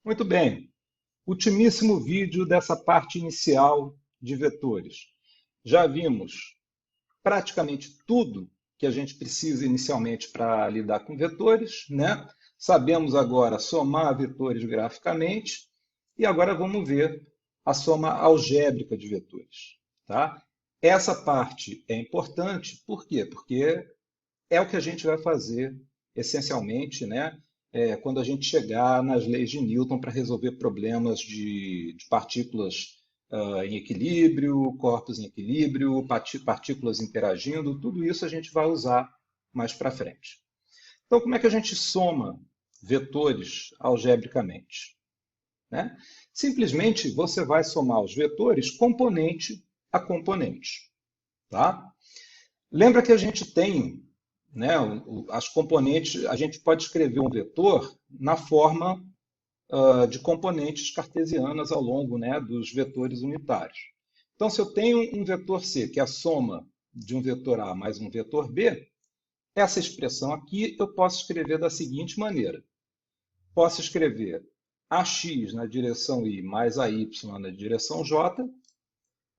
Muito bem. Ultimíssimo vídeo dessa parte inicial de vetores. Já vimos praticamente tudo que a gente precisa inicialmente para lidar com vetores, né? Sabemos agora somar vetores graficamente e agora vamos ver a soma algébrica de vetores, tá? Essa parte é importante, por quê? Porque é o que a gente vai fazer essencialmente, né? Quando a gente chegar nas leis de Newton para resolver problemas de partículas em equilíbrio, corpos em equilíbrio, partículas interagindo, tudo isso a gente vai usar mais para frente. Então, como é que a gente soma vetores algebricamente? Né? Simplesmente você vai somar os vetores componente a componente. Tá? Lembra que a gente tem, né, as componentes, a gente pode escrever um vetor na forma de componentes cartesianas ao longo, né, dos vetores unitários. Então, se eu tenho um vetor C, que é a soma de um vetor A mais um vetor B, essa expressão aqui eu posso escrever da seguinte maneira. Posso escrever AX na direção Y mais AY na direção J,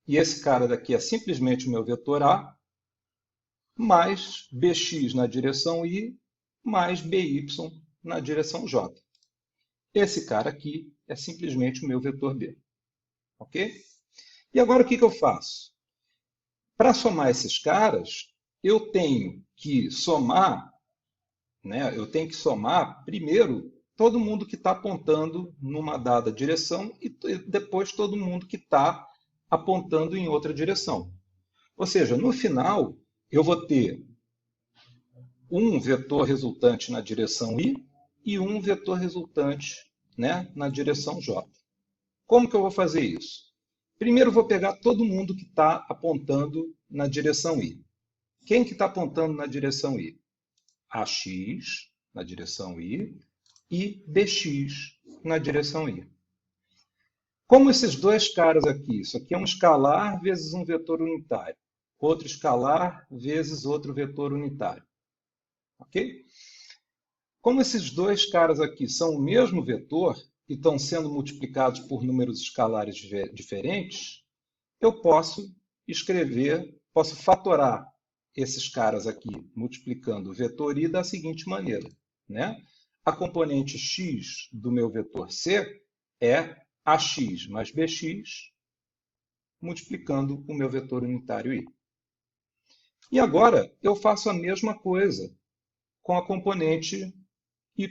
e esse cara daqui é simplesmente o meu vetor A, mais bx na direção y, mais by na direção j. Esse cara aqui é simplesmente o meu vetor b. Ok? E agora o que eu faço? Para somar esses caras, eu tenho que somar, né? Eu tenho que somar primeiro todo mundo que está apontando numa dada direção e depois todo mundo que está apontando em outra direção. Ou seja, no final, eu vou ter um vetor resultante na direção y e um vetor resultante, né, na direção j. Como que eu vou fazer isso? Primeiro, eu vou pegar todo mundo que está apontando na direção y. Quem que está apontando na direção y? AX na direção y e BX na direção y. Como esses dois caras aqui, isso aqui é um escalar vezes um vetor unitário, outro escalar vezes outro vetor unitário. Ok? Como esses dois caras aqui são o mesmo vetor e estão sendo multiplicados por números escalares diferentes, eu posso posso fatorar esses caras aqui multiplicando o vetor i da seguinte maneira, né? A componente x do meu vetor c é ax mais bx multiplicando o meu vetor unitário i. E agora eu faço a mesma coisa com a componente y,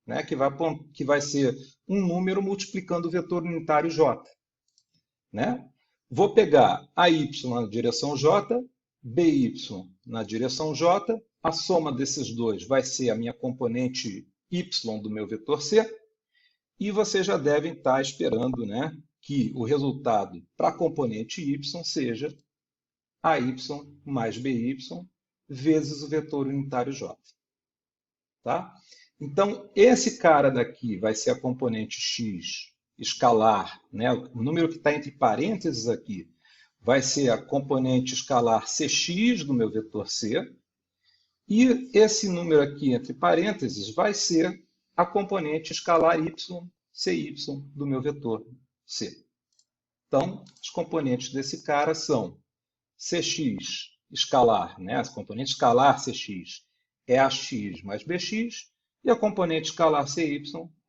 né, que vai ser um número multiplicando o vetor unitário j. Né? Vou pegar a y na direção j, by na direção j, a soma desses dois vai ser a minha componente y do meu vetor c, e vocês já devem estar esperando, né, que o resultado para a componente y seja AY mais BY vezes o vetor unitário j. Tá? Então, esse cara daqui vai ser a componente x escalar, né? O número que está entre parênteses aqui vai ser a componente escalar cx do meu vetor c, e esse número aqui entre parênteses vai ser a componente escalar y, cy do meu vetor c. Então, os componentes desse cara são cx escalar, né? A componente escalar cx é ax mais bx, e a componente escalar cy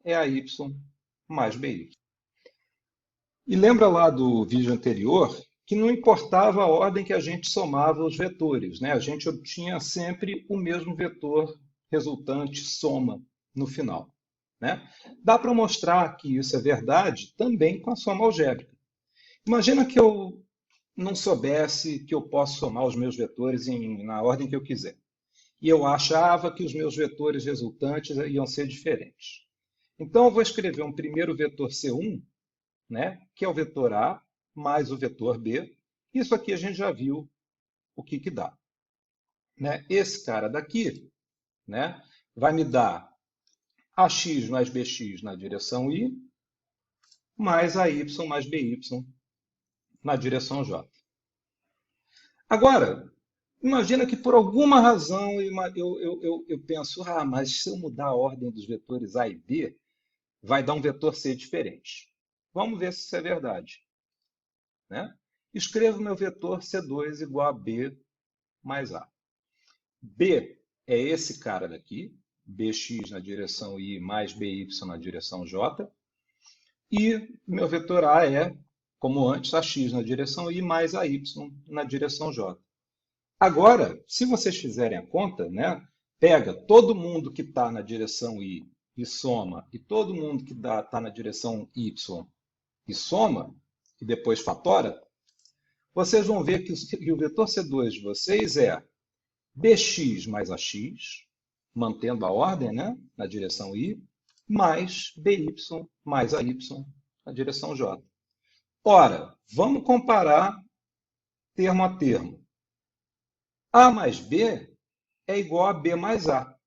é a y mais by. E lembra lá do vídeo anterior que não importava a ordem que a gente somava os vetores, né? A gente obtinha sempre o mesmo vetor resultante soma no final. Né? Dá para mostrar que isso é verdade também com a soma algébrica. Imagina que eu não soubesse que eu posso somar os meus vetores na ordem que eu quiser. E eu achava que os meus vetores resultantes iam ser diferentes. Então, eu vou escrever um primeiro vetor C1, né, que é o vetor A, mais o vetor B. Isso aqui a gente já viu o que dá. Né? Esse cara daqui, né, vai me dar AX mais BX na direção Y, mais AY mais BY na direção J. Agora, imagina que por alguma razão eu penso, mas se eu mudar a ordem dos vetores A e B, vai dar um vetor C diferente. Vamos ver se isso é verdade, né? Escrevo meu vetor C2 igual a B mais A. B é esse cara daqui, bx na direção I mais by na direção J. E meu vetor A é, como antes, AX na direção I mais AY na direção J. Agora, se vocês fizerem a conta, né, pega todo mundo que está na direção I e soma, e todo mundo que está na direção Y e soma, e depois fatora, vocês vão ver que o vetor C2 de vocês é bx mais ax, mantendo a ordem, né, na direção I, mais by mais ay na direção J. Ora, vamos comparar termo a termo. A mais B é igual a B mais A.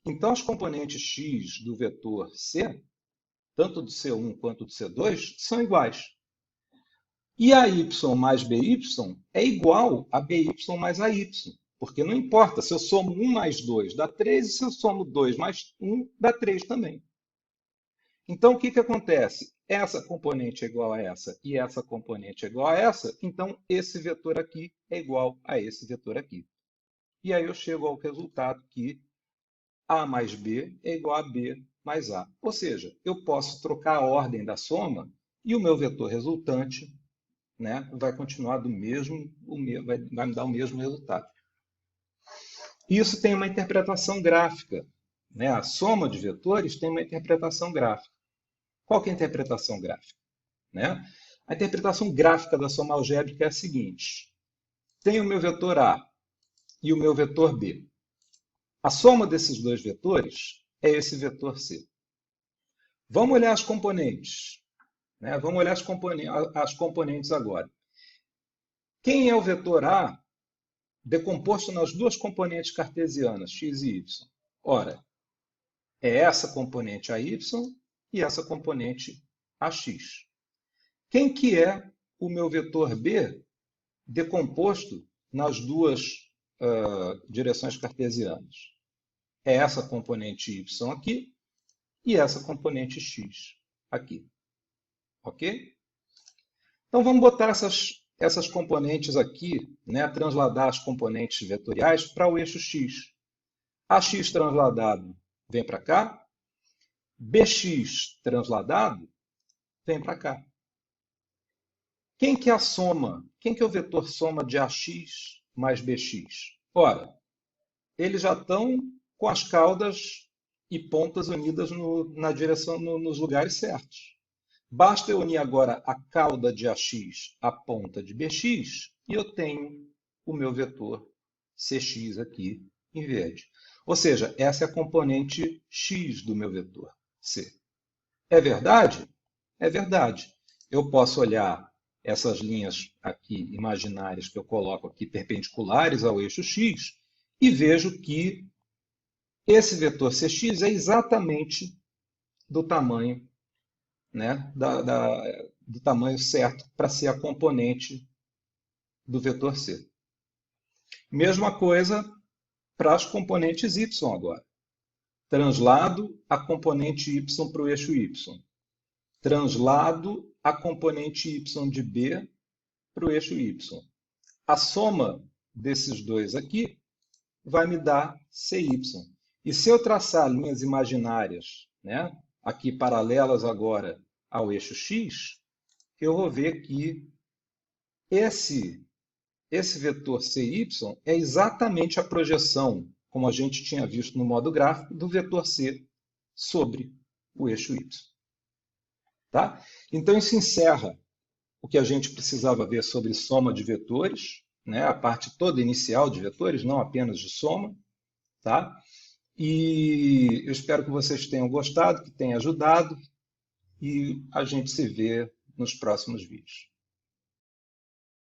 Então, as componentes x do vetor C, tanto do C1 quanto do C2, são iguais. E a y mais by é igual a by mais ay. Porque não importa, se eu somo 1 mais 2 dá 3, e se eu somo 2 mais 1 dá 3 também. Então, o que acontece? Essa componente é igual a essa e essa componente é igual a essa, então esse vetor aqui é igual a esse vetor aqui. E aí eu chego ao resultado que A mais B é igual a B mais A. Ou seja, eu posso trocar a ordem da soma e o meu vetor resultante, né, vai continuar do mesmo, vai me dar o mesmo resultado. Isso tem uma interpretação gráfica, né? A soma de vetores tem uma interpretação gráfica. Qual que é a interpretação gráfica, né? A interpretação gráfica da soma algébrica é a seguinte. Tenho o meu vetor A e o meu vetor B. A soma desses dois vetores é esse vetor C. Vamos olhar as componentes, né? Vamos olhar as componentes agora. Quem é o vetor A decomposto nas duas componentes cartesianas, x e y? Ora, é essa componente AY e essa componente AX. Quem que é o meu vetor B decomposto nas duas direções cartesianas? É essa componente Y aqui e essa componente X aqui. Ok? Então vamos botar essas componentes aqui, né, transladar as componentes vetoriais para o eixo X. AX transladado vem para cá, BX transladado vem para cá. Quem que é a soma? Quem que é o vetor soma de AX mais BX? Ora, eles já estão com as caudas e pontas unidas na direção, nos lugares certos. Basta eu unir agora a cauda de AX à ponta de BX e eu tenho o meu vetor CX aqui em verde. Ou seja, essa é a componente X do meu vetor C. É verdade? É verdade. Eu posso olhar essas linhas aqui imaginárias que eu coloco aqui perpendiculares ao eixo X e vejo que esse vetor Cx é exatamente do tamanho, né, do tamanho certo para ser a componente do vetor C. Mesma coisa para as componentes y agora. Translado a componente y para o eixo y. Translado a componente y de B para o eixo y. A soma desses dois aqui vai me dar CY. E se eu traçar linhas imaginárias, né, aqui paralelas agora ao eixo X, eu vou ver que esse vetor CY é exatamente a projeção, como a gente tinha visto no modo gráfico, do vetor C sobre o eixo Y. Tá? Então, isso encerra o que a gente precisava ver sobre soma de vetores, né? A parte toda inicial de vetores, não apenas de soma. Tá? E eu espero que vocês tenham gostado, que tenha ajudado, e a gente se vê nos próximos vídeos.